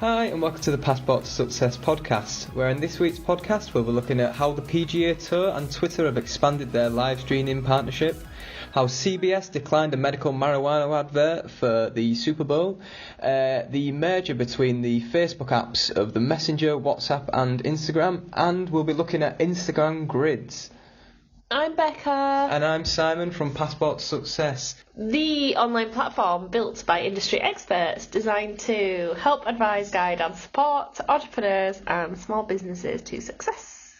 Hi and welcome to the Passport to Success podcast, where in this week's podcast we'll be looking at how the PGA Tour and Twitter have expanded their live streaming partnership, how CBS declined a medical marijuana advert for the Super Bowl, the merger between the Facebook apps of the Messenger, WhatsApp and Instagram, and we'll be looking at Instagram grids. I'm Becca. And I'm Simon from Passport to Success, the online platform built by industry experts designed to help advise, guide and support entrepreneurs and small businesses to success.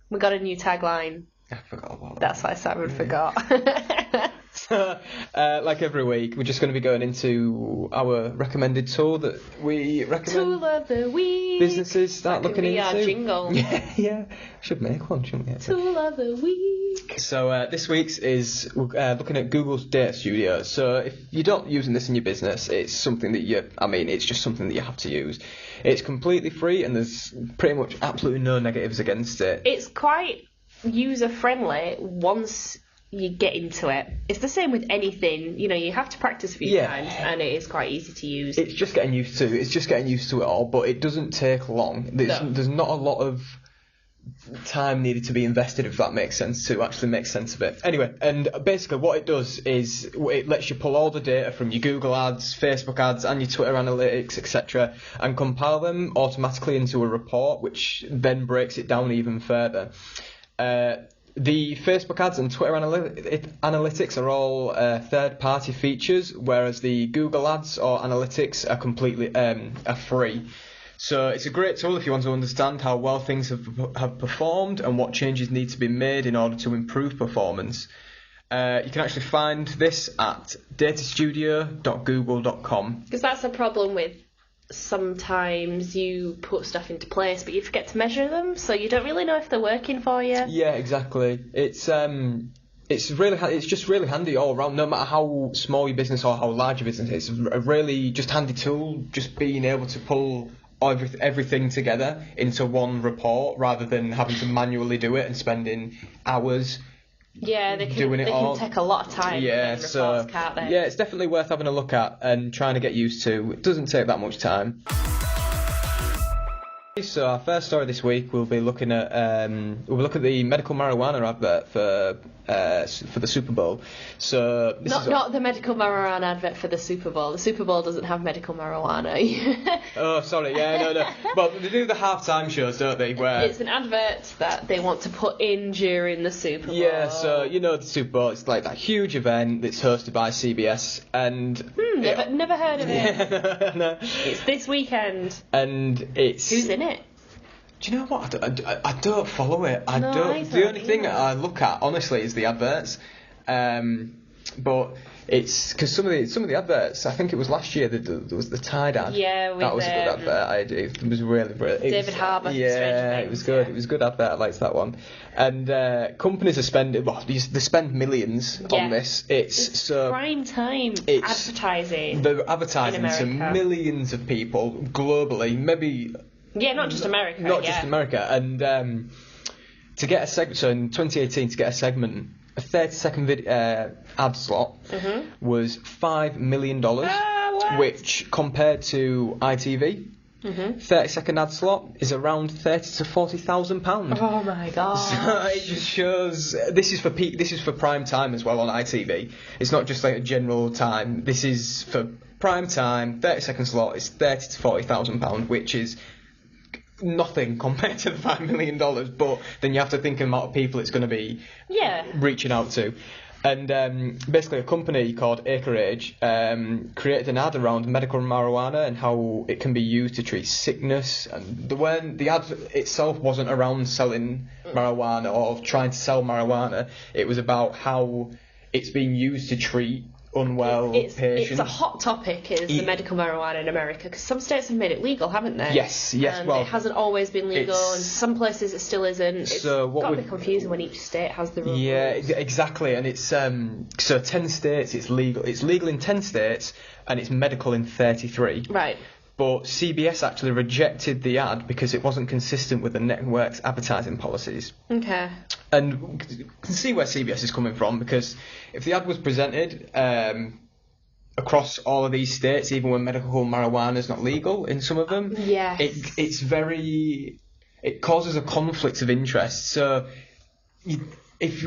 We got a new tagline. I forgot about that. That's why Simon forgot. Like every week, we're just going to be going into our recommended tool that we recommend. Tool of the week. Businesses start that looking into. Our jingle. Yeah. Should make one, shouldn't we? Tool of the week. So this week's is looking at Google's Data Studio. So if you're not using this in your business, it's something that it's just something that you have to use. It's completely free and there's pretty much absolutely no negatives against it. It's quite user friendly once you get into it. It's the same with anything, you have to practice a few times and it is quite easy to use. It's just getting used to it all, but it doesn't take long. There's not a lot of time needed to be invested, if that makes sense, to actually make sense of it. Anyway, and basically what it does is it lets you pull all the data from your Google ads, Facebook ads and your Twitter analytics, etc., and compile them automatically into a report, which then breaks it down even further. The Facebook ads and Twitter analytics are all third-party features, whereas the Google ads or analytics are completely are free. So it's a great tool if you want to understand how well things have performed and what changes need to be made in order to improve performance. You can actually find this at datastudio.google.com. Because that's a problem with sometimes you put stuff into place but you forget to measure them, so you don't really know if they're working for you. Yeah, exactly. It's just really handy all around, no matter how small your business or how large your business is. It's a really just handy tool, just being able to pull everything together into one report rather than having to manually do it and spending hours. Yeah, they can take a lot of time. Yeah, reports, can't they? Yeah, it's definitely worth having a look at and trying to get used to. It doesn't take that much time. So our first story this week, we'll look at the medical marijuana advert for the Super Bowl. So not the medical marijuana advert for the Super Bowl. The Super Bowl doesn't have medical marijuana. Oh, sorry. Yeah, no. Well, they do the halftime shows, don't they? Where it's an advert that they want to put in during the Super Bowl. Yeah. So the Super Bowl, it's like that huge event that's hosted by CBS, and never heard of it. Yeah, no. It's this weekend. And it's who's in it? Do you know what? I don't follow it. The only thing I look at, honestly, is the adverts. But it's because some of the adverts, I think it was last year, there was the Tide ad. Yeah, that was a good advert. It was really David Harbour. Yeah, it was good. Yeah. It was a good advert. I liked that one. And companies are spending. Well, they spend millions on this. It's so prime time advertising. They're advertising to millions of people globally. Maybe. Yeah, not just America. Just America. And to get a segment, so in 2018, to get a segment, a 30-second ad slot was $5 million, which compared to ITV, 30-second ad slot is around £30,000 to £40,000. Oh my god! So it just shows this is for prime time as well on ITV. It's not just like a general time. This is for prime time. 30-second slot is £30,000 to £40,000, which is nothing compared to the $5 million, but then you have to think of the amount of people it's going to be reaching out to. And basically a company called Acreage created an ad around medical marijuana and how it can be used to treat sickness. And the ad itself wasn't around selling marijuana or trying to sell marijuana. It was about how it's being used to treat unwell patients. It's a hot topic, the medical marijuana in America, because some states have made it legal, haven't they? Yes. And it hasn't always been legal, and some places it still isn't. It's got to be confusing when each state has the rules. Yeah, exactly. And it's so 10 states it's legal. It's legal in 10 states, and it's medical in 33. Right. But CBS actually rejected the ad because it wasn't consistent with the network's advertising policies. Okay. And you can see where CBS is coming from, because if the ad was presented across all of these states, even when medical marijuana is not legal in some of them, Yes. it causes a conflict of interest. So if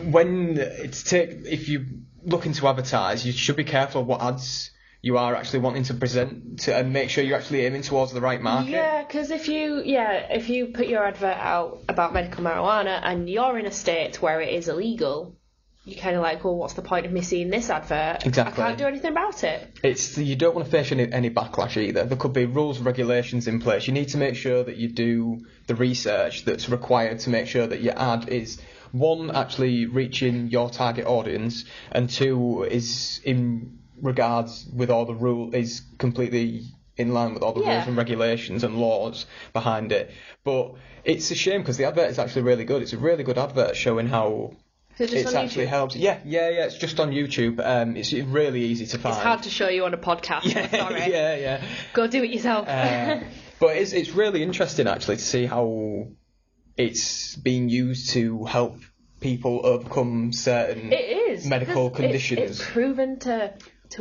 you looking to advertise, you should be careful what ads you are actually wanting to present to, and make sure you're actually aiming towards the right market. Yeah, because if you put your advert out about medical marijuana and you're in a state where it is illegal, you're kind of like, well, what's the point of me seeing this advert? Exactly. I can't do anything about it. You don't want to face any backlash either. There could be rules and regulations in place. You need to make sure that you do the research that's required to make sure that your ad is, one, actually reaching your target audience, and two, is in regards with all the is completely in line with all the rules and regulations and laws behind it. But it's a shame because the advert is actually really good. It's a really good advert showing how it's actually helped. Yeah. It's just on YouTube. It's really easy to find. It's hard to show you on a podcast. Sorry. Yeah. Go do it yourself. But it's really interesting actually to see how it's being used to help people overcome certain medical conditions. It's proven to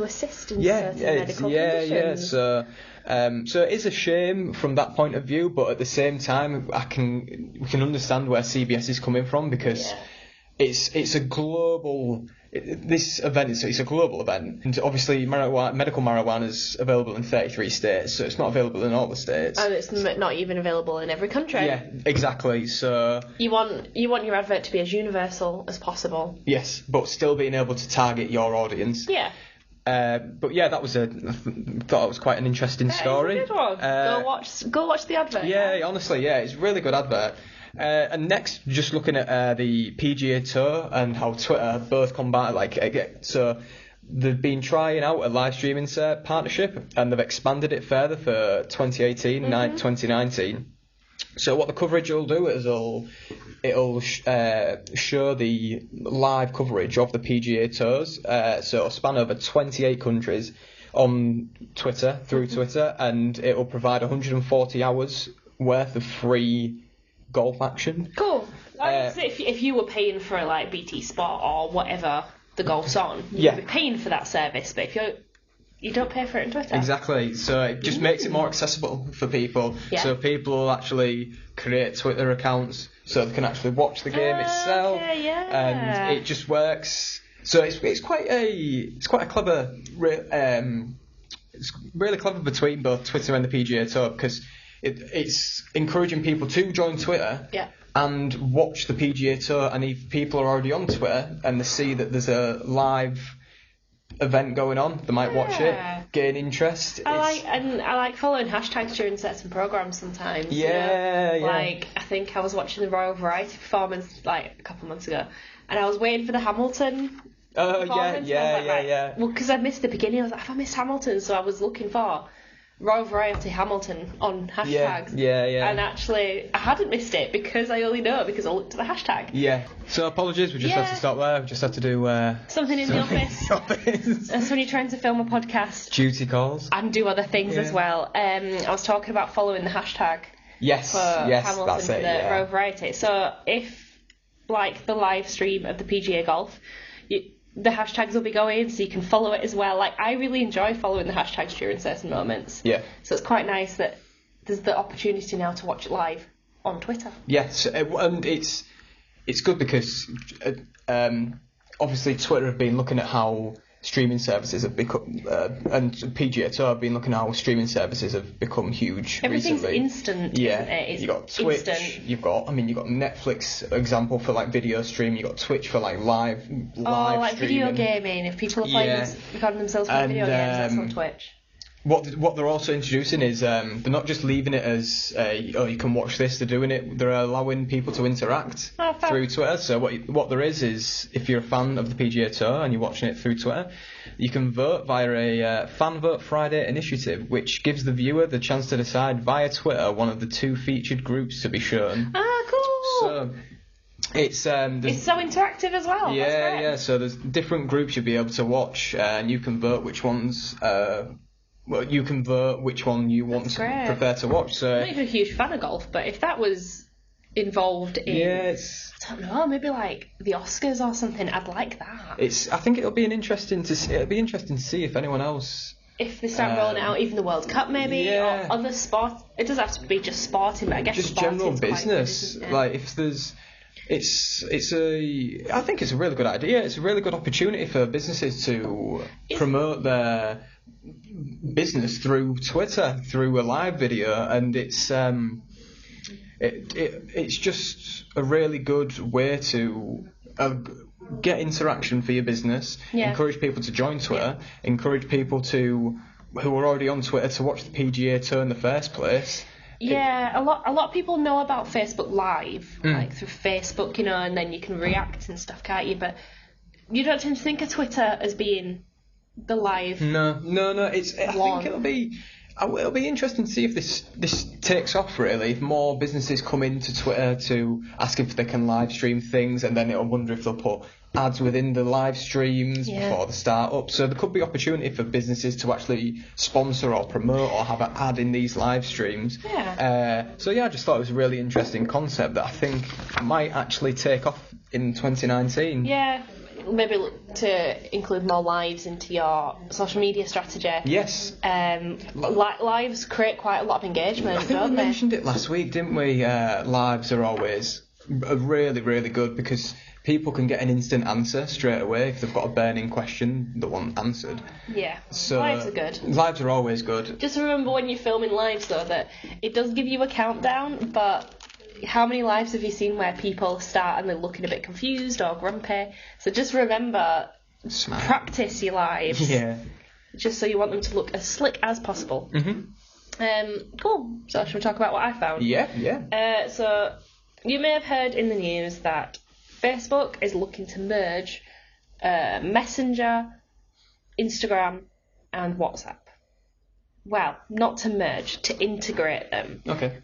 assist in certain medical conditions. So it is a shame from that point of view, but at the same time, we can understand where CBS is coming from, because it's a global. This event it's a global event, and obviously medical marijuana is available in 33 states, so it's not available in all the states. And it's not even available in every country. Yeah, exactly. So you want your advert to be as universal as possible. Yes, but still being able to target your audience. Yeah. But yeah, I thought it was quite an interesting story. It's a good one. Go watch the advert. Yeah, honestly, it's a really good advert. And next, just looking at the PGA Tour and how Twitter both combat so they've been trying out a live streaming partnership, and they've expanded it further for 2018, 2019. So what the coverage will do is it'll show the live coverage of the PGA Tours. So it'll span over 28 countries on Twitter, through Twitter, and it'll provide 140 hours worth of free golf action. Cool. If you were paying for like BT Sport or whatever the golf's on, you'd be paying for that service. But if you don't pay for it on Twitter. Exactly. So it just makes it more accessible for people. Yeah. So people will actually create Twitter accounts so they can actually watch the game itself. Okay, yeah. And it just works. So it's quite a clever. It's really clever between both Twitter and the PGA Tour, because it's encouraging people to join Twitter. Yeah. And watch the PGA Tour, and if people are already on Twitter and they see that there's a live event going on, they might watch it, gain interest. I like following hashtags during certain programs sometimes. Yeah. Like, I think I was watching the Royal Variety performance like a couple of months ago, and I was waiting for the Hamilton performance. Yeah. Well, because I missed the beginning, I was like, have I missed Hamilton? So I was looking for Royal Variety Hamilton on hashtags. Yeah. And actually, I hadn't missed it because I only know because I looked at the hashtag. Yeah. So apologies, we just have to stop there. We just have to do something in the office. That's when you're trying to film a podcast. Duty calls. And do other things as well. I was talking about following the hashtag. Yes. For Hamilton that's for it, the Royal Variety. So if like the live stream of the PGA Golf, the hashtags will be going, so you can follow it as well. Like, I really enjoy following the hashtags during certain moments. Yeah. So it's quite nice that there's the opportunity now to watch it live on Twitter. Yes, and it's good because obviously Twitter have been looking at how streaming services have become, and PGA Tour have been looking at how streaming services have become huge. Everything's recently. instant. Yeah, isn't it? you got Twitch. Instant. You've got Netflix example for like video streaming. You got Twitch for like live like streaming. Video gaming. If people are playing recording themselves playing video games, that's on Twitch. What they're also introducing is they're not just leaving it as you can watch this. They're doing it. They're allowing people to interact through Twitter. So what there is if you're a fan of the PGA Tour and you're watching it through Twitter, you can vote via a Fan Vote Friday initiative, which gives the viewer the chance to decide via Twitter one of the two featured groups to be shown. Cool. So it's so interactive as well. Yeah. So there's different groups you'll be able to watch, and you can vote which ones. You can vote which one you prefer to watch. So I'm not even a huge fan of golf, but if that was involved in. Yeah, I don't know, maybe like the Oscars or something. I'd like that. I think it'll be interesting to see if anyone else. If they start rolling it out, even the World Cup maybe, or other sports. It doesn't have to be just sporting, but I guess just general business. Good, like if there's, I think it's a really good idea. It's a really good opportunity for businesses to promote their business through Twitter, through a live video, and it's just a really good way to get interaction for your business, encourage people to join Twitter, encourage people who are already on Twitter to watch the PGA Tour in the first place. Yeah, a lot of people know about Facebook Live, like through Facebook, and then you can react and stuff, can't you? But you don't tend to think of Twitter as being the live. No. I think it'll be interesting to see if this takes off, really. If more businesses come into Twitter to ask if they can live stream things, and then it'll wonder if they'll put ads within the live streams before they start up. So there could be opportunity for businesses to actually sponsor or promote or have an ad in these live streams. Yeah. I just thought it was a really interesting concept that I think might actually take off in 2019. Yeah. Maybe to include more lives into your social media strategy. Yes. Lives create quite a lot of engagement. I think we mentioned it last week, didn't we? Lives are always really, really good because people can get an instant answer straight away if they've got a burning question that want answered. Yeah. So lives are good. Lives are always good. Just remember when you're filming lives though that it does give you a countdown, but how many lives have you seen where people start and they're looking a bit confused or grumpy? So just remember, practice your lives. Yeah. Just so you want them to look as slick as possible. Mm-hmm. Cool. So should we talk about what I found? Yeah. So you may have heard in the news that Facebook is looking to merge Messenger, Instagram, and WhatsApp. Well, not to merge, to integrate them. Okay.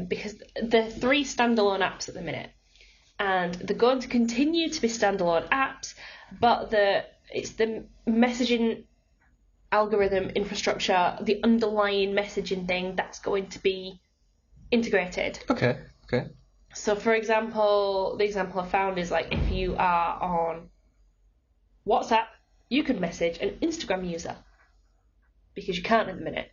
Because they're 3 standalone apps at the minute. And they're going to continue to be standalone apps, but it's the messaging algorithm infrastructure, the underlying messaging thing that's going to be integrated. Okay. So, for example, the example I found is like if you are on WhatsApp, you could message an Instagram user. Because you can't at the minute.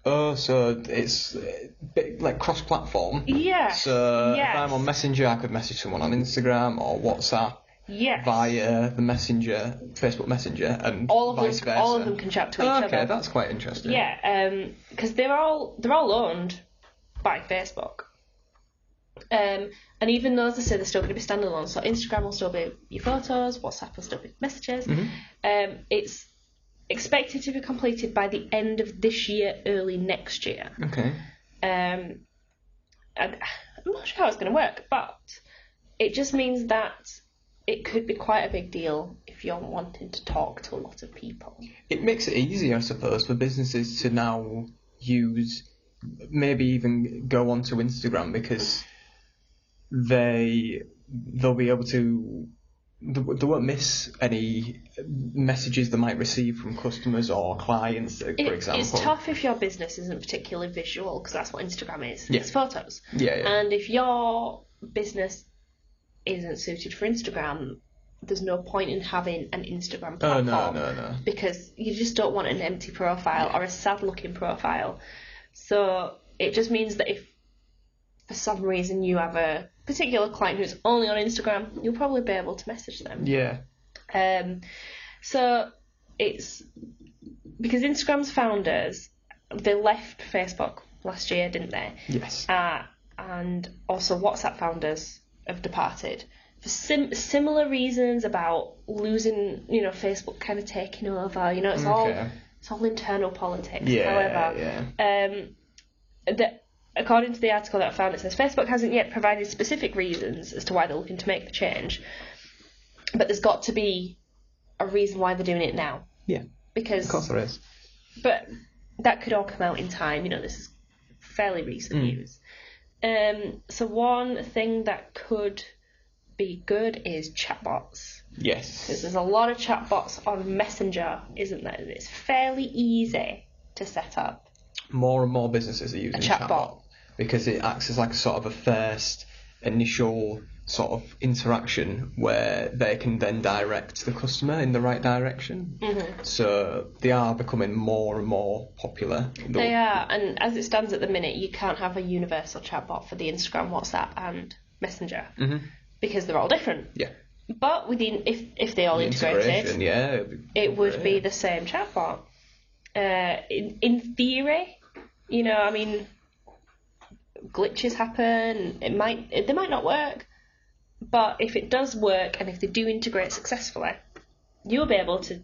Oh, so it's a bit like cross-platform? Yes. So if I'm on Messenger, I could message someone on Instagram or WhatsApp via the Messenger, Facebook Messenger, and vice versa. All of them can chat to each other. Okay, that's quite interesting. Yeah, because they're all owned by Facebook. And even though, as I say, they're still going to be standalone, so Instagram will still be your photos, WhatsApp will still be messages. Mm-hmm. It's expected to be completed by the end of this year, early next year. Okay. And I'm not sure how it's going to work, but it just means that it could be quite a big deal if you're wanting to talk to a lot of people. It makes it easier, I suppose, for businesses to now use, maybe even go onto Instagram because they'll be able to. They won't miss any messages they might receive from customers or clients, for example. It's tough if your business isn't particularly visual, because that's what Instagram is. Yeah. It's photos. Yeah. And if your business isn't suited for Instagram, there's no point in having an Instagram platform. Oh, no. Because you just don't want an empty profile or a sad-looking profile. So it just means that if for some reason you have a particular client who's only on Instagram, you'll probably be able to message them. Yeah. So it's because Instagram's founders, they left Facebook last year, didn't they? Yes. And also WhatsApp founders have departed for similar reasons about losing, Facebook kind of taking over. It's all internal politics. Yeah. However, according to the article that I found, it says Facebook hasn't yet provided specific reasons as to why they're looking to make the change, but there's got to be a reason why they're doing it now. Yeah. Because of course there is. But that could all come out in time. This is fairly recent news. So one thing that could be good is chatbots. Yes. Because there's a lot of chatbots on Messenger, isn't there? It's fairly easy to set up. More and more businesses are using a chatbot. Because it acts as like a sort of a first initial sort of interaction where they can then direct the customer in the right direction. So they are becoming more and more popular. They are, and as it stands at the minute, you can't have a universal chatbot for the Instagram, WhatsApp and Messenger because they're all different. Yeah. But within, if they all integrated, it would be the same chatbot. In theory, you know, I mean, glitches happen. They might not work, but if it does work and if they do integrate successfully, you'll be able to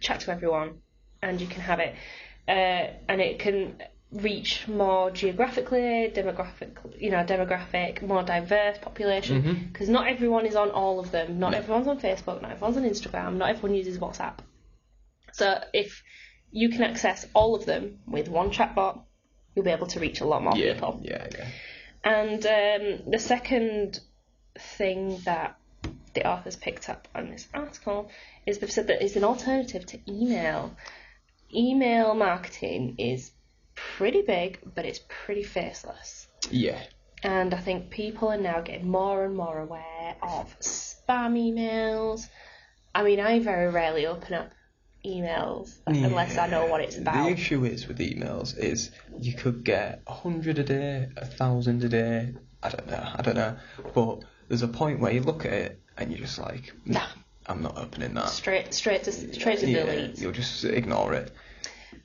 chat to everyone, and you can have it, and it can reach more demographic, more diverse population, because not everyone is on all of them. Not everyone's on Facebook, not everyone's on Instagram, not everyone uses WhatsApp. So if you can access all of them with one chatbot, you'll be able to reach a lot more people. Yeah. And the second thing that the authors picked up on this article is they've said that it's an alternative to email. Email marketing is pretty big, but it's pretty faceless. Yeah. And I think people are now getting more and more aware of spam emails. I mean, I very rarely open up emails unless I know what it's about. The issue is with emails is you could get 100 a day, 1,000 a day. I don't know. But there's a point where you look at it and you're just like, nah, I'm not opening that. Straight to delete. You'll just ignore it.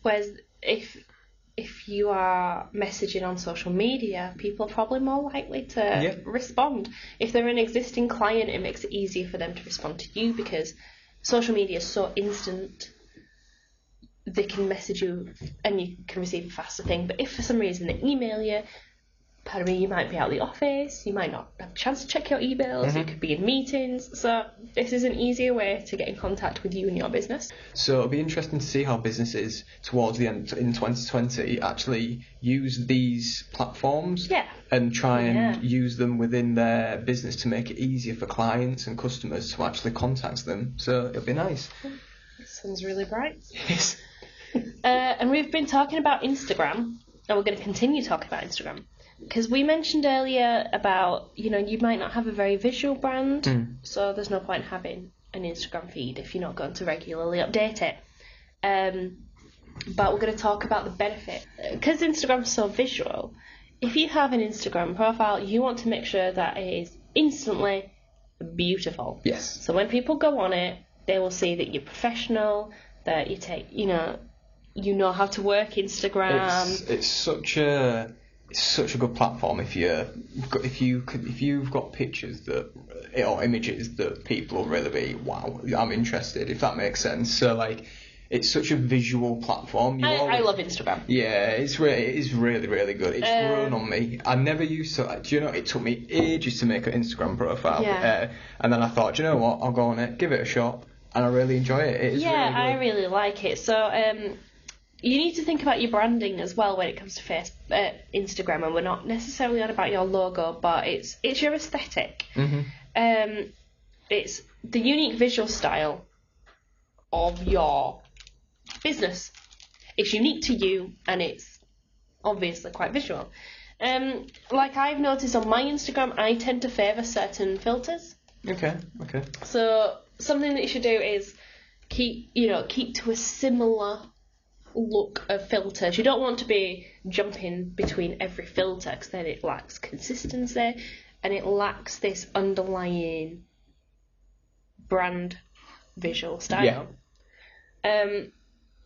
Whereas if you are messaging on social media, people are probably more likely to respond. If they're an existing client, it makes it easier for them to respond to you because social media is so instant. They can message you and you can receive a faster thing. But if for some reason they email you, pardon me, you might be out of the office, you might not have a chance to check your emails, you could be in meetings. So this is an easier way to get in contact with you and your business. So it'll be interesting to see how businesses towards the end in 2020 actually use these platforms and try and use them within their business to make it easier for clients and customers to actually contact them. So it'll be nice. Sounds really bright. Yes. And we've been talking about Instagram, and we're going to continue talking about Instagram. Because we mentioned earlier about, you know, you might not have a very visual brand, so there's no point having an Instagram feed if you're not going to regularly update it. But we're going to talk about the benefit. Because Instagram's so visual, if you have an Instagram profile, you want to make sure that it is instantly beautiful. Yes. So when people go on it, they will see that you're professional, that you take, you know how to work Instagram. It's such a good platform if you've got pictures that or images that people will really be, wow, I'm interested, if that makes sense. So like, it's such a visual platform. I love Instagram. Yeah, it is really, really good. It's grown on me. I never used to. Do you know? It took me ages to make an Instagram profile. Yeah. And then I thought, do you know what? I'll go on it, give it a shot, and I really enjoy it. It is really good. I really like it. So you need to think about your branding as well when it comes to Instagram, and we're not necessarily on about your logo, but it's your aesthetic. It's the unique visual style of your business. It's unique to you, and it's obviously quite visual. Like I've noticed on my Instagram, I tend to favour certain filters. Okay. So something that you should do is keep to a similar look of filters. You don't want to be jumping between every filter, because then it lacks consistency and it lacks this underlying brand visual style.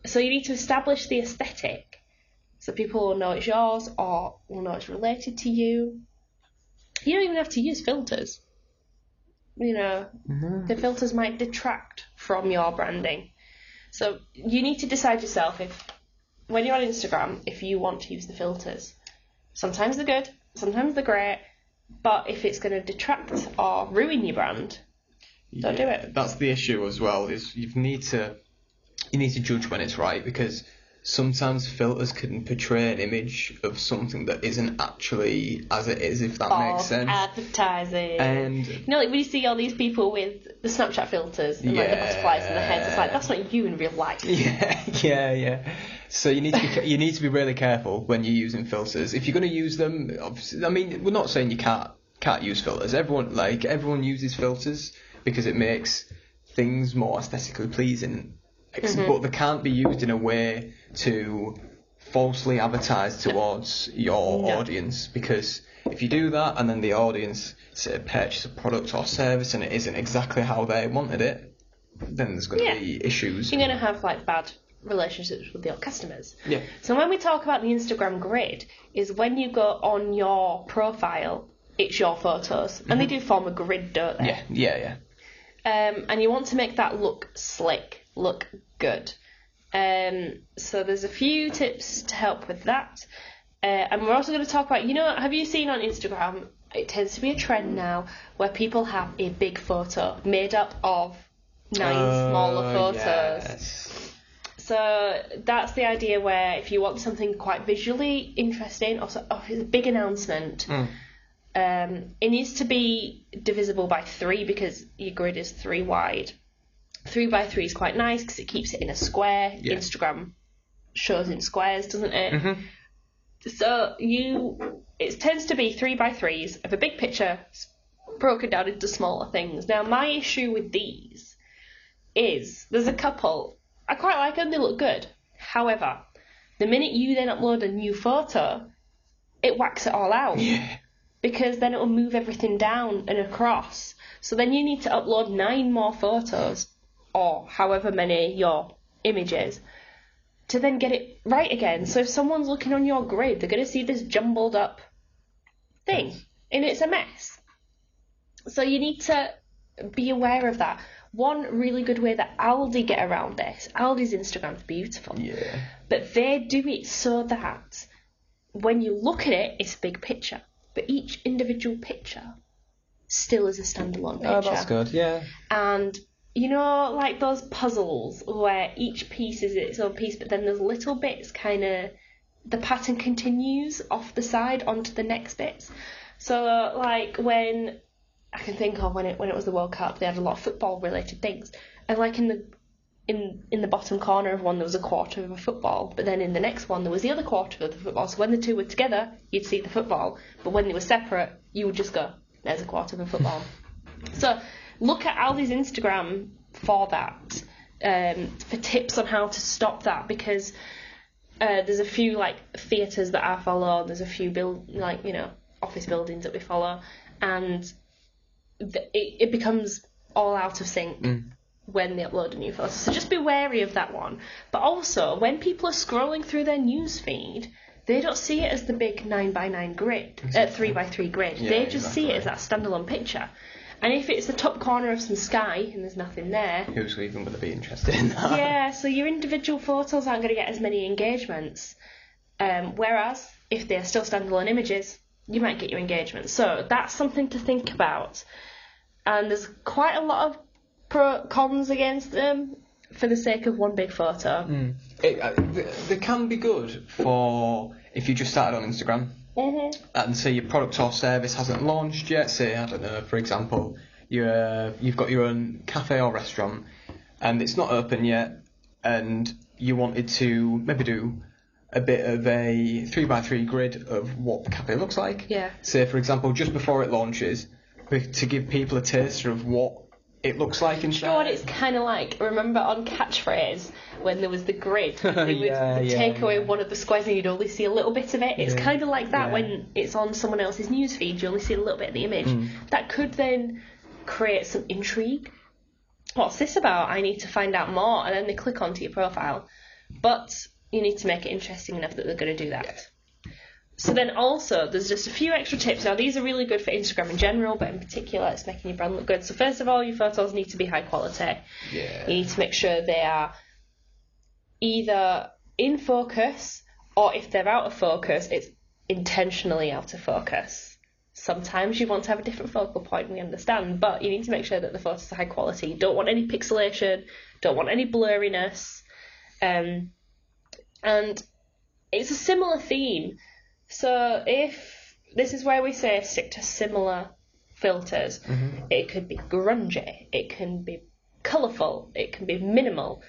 So you need to establish the aesthetic so people will know it's yours or will know it's related to you. You don't even have to use filters. The filters might detract from your branding. So you need to decide yourself when you're on Instagram, if you want to use the filters. Sometimes they're good, sometimes they're great, but if it's going to detract or ruin your brand, don't do it. That's the issue as well, is you need to judge when it's right, because sometimes filters can portray an image of something that isn't actually as it is, if that makes sense. Advertising. And like when you see all these people with the Snapchat filters and like the butterflies in their heads, it's like, that's not you in real life. Yeah. So you need to be really careful when you're using filters. If you're going to use them, obviously, I mean, we're not saying you can't can't use filters. Everyone uses filters because it makes things more aesthetically pleasing. But they can't be used in a way to falsely advertise towards your audience, because if you do that and then the audience say purchase a product or service and it isn't exactly how they wanted it, then there's going to be issues. You're going to have like bad relationships with your customers. Yeah. So when we talk about the Instagram grid, is when you go on your profile, it's your photos, and they do form a grid, don't they? Yeah. And you want to make that look slick, look good. So there's a few tips to help with that. And we're also going to talk about, have you seen on Instagram, it tends to be a trend now where people have a big photo made up of 9 smaller photos. Yes. So that's the idea where if you want something quite visually interesting, or it's a big announcement, it needs to be divisible by 3 because your grid is 3 wide. 3 by 3 is quite nice because it keeps it in a square. Yeah. Instagram shows in squares, doesn't it? Mm-hmm. So it tends to be 3 by 3s of a big picture broken down into smaller things. Now, my issue with these is there's a couple. I quite like them, they look good. However, the minute you then upload a new photo, it whacks it all out. Yeah. Because then it will move everything down and across. So then you need to upload 9 more photos, or however many your images, to then get it right again. So if someone's looking on your grid, they're going to see this jumbled up thing, and it's a mess. So you need to be aware of that. One really good way that Aldi get around this, Aldi's Instagram's beautiful. Yeah. But they do it so that when you look at it, it's a big picture. But each individual picture still is a standalone picture. Oh, that's good, yeah. And, like those puzzles where each piece is its own piece, but then there's little bits the pattern continues off the side onto the next bits. So, like, when I can think of when it was the World Cup, they had a lot of football-related things. And, like, in the bottom corner of one, there was a quarter of a football, but then in the next one, there was the other quarter of the football. So when the two were together, you'd see the football, but when they were separate, you would just go, there's a quarter of a football. So look at Aldi's Instagram for that, for tips on how to stop that, because there's a few, like, theatres that I follow, there's a few office buildings that we follow, and it becomes all out of sync. When they upload a new photo. So just be wary of that one. But also, when people are scrolling through their news feed, they don't see it as the big 9 by 9 grid, 3 by 3 grid. Yeah, they just see it as that standalone picture. And if it's the top corner of some sky and there's nothing there, who's even going to be interested in that? Yeah, so your individual photos aren't going to get as many engagements. Whereas, if they're still standalone images, you might get your engagement. So that's something to think about. And there's quite a lot of cons against them for the sake of one big photo. They can be good for if you just started on Instagram and say your product or service hasn't launched yet. Say, I don't know, for example, you've got your own cafe or restaurant and it's not open yet, and you wanted to maybe do a bit of a 3 by 3 grid of what the cafe looks like. Yeah. Say, for example, just before it launches, to give people a taster of what it looks like inside. Do you know what it's kind of like? Remember on Catchphrase when there was the grid? They would take away one of the squares and you'd only see a little bit of it. It's kind of like that when it's on someone else's newsfeed. You only see a little bit of the image. That could then create some intrigue. What's this about? I need to find out more. And then they click onto your profile. But you need to make it interesting enough that they're going to do that. Yeah. So then also, there's just a few extra tips. Now, these are really good for Instagram in general, but in particular, it's making your brand look good. So first of all, your photos need to be high quality. Yeah. You need to make sure they are either in focus, or if they're out of focus, it's intentionally out of focus. Sometimes you want to have a different focal point, we understand, but you need to make sure that the photos are high quality. You don't want any pixelation, don't want any blurriness. And it's a similar theme. So if this is where we say stick to similar filters, it could be grungy, it can be colourful, it can be minimal.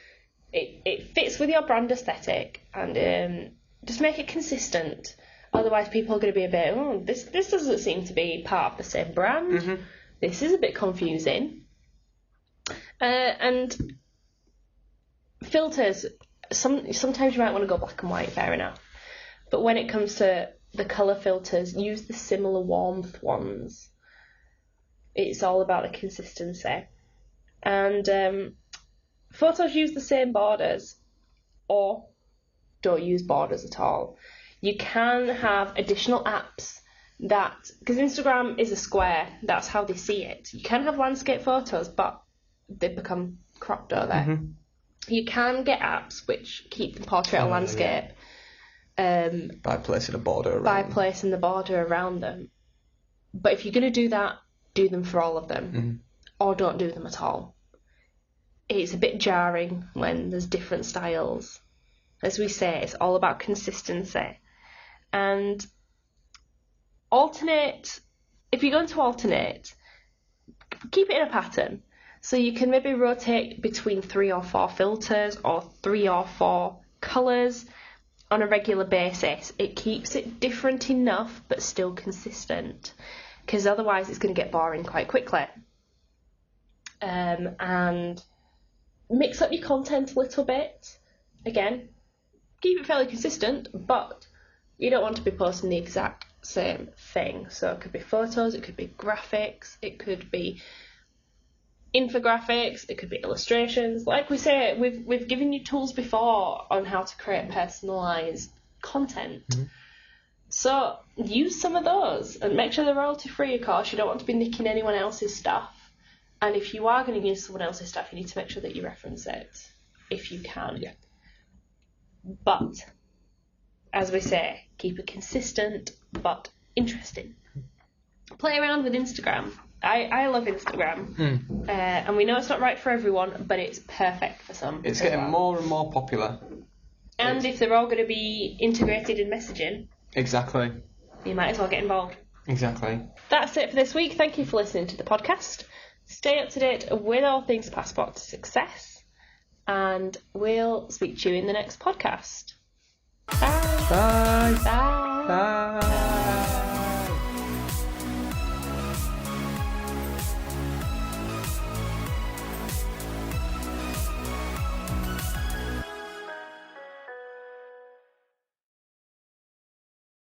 It fits with your brand aesthetic, and just make it consistent. Otherwise, people are going to be a bit, oh, this doesn't seem to be part of the same brand. Mm-hmm. This is a bit confusing. And filters, sometimes you might want to go black and white, fair enough. But when it comes to the colour filters, use the similar warmth ones. It's all about the consistency. And photos use the same borders, or don't use borders at all. You can have additional apps that, because Instagram is a square, that's how they see it. You can have landscape photos, but they become cropped, don't they? Mm-hmm. You can get apps which keep the portrait or landscape. By placing a border around By placing the border around them. But if you're going to do that, do them for all of them. Mm-hmm. Or don't do them at all. It's a bit jarring when there's different styles. As we say, it's all about consistency. And alternate, if you're going to alternate, keep it in a pattern. So you can maybe rotate between 3 or 4 filters or 3 or 4 colours on a regular basis. It keeps it different enough but still consistent, because otherwise it's going to get boring quite quickly. And mix up your content a little bit. Again, keep it fairly consistent, but you don't want to be posting the exact same thing. So it could be photos, it could be graphics, it could be infographics, it could be illustrations. Like we say, we've given you tools before on how to create personalised content. Mm-hmm. So use some of those and make sure they're royalty free, of course. You don't want to be nicking anyone else's stuff. And if you are going to use someone else's stuff, you need to make sure that you reference it if you can. Yeah. But, as we say, keep it consistent but interesting. Play around with Instagram. I love Instagram. And we know it's not right for everyone, but it's perfect for some. It's getting more and more popular. And if they're all going to be integrated in messaging, exactly, you might as well get involved. Exactly. That's it for this week. Thank you for listening to the podcast. Stay up to date with all things Passport to Success, and we'll speak to you in the next podcast. Bye. Bye. Bye. Bye.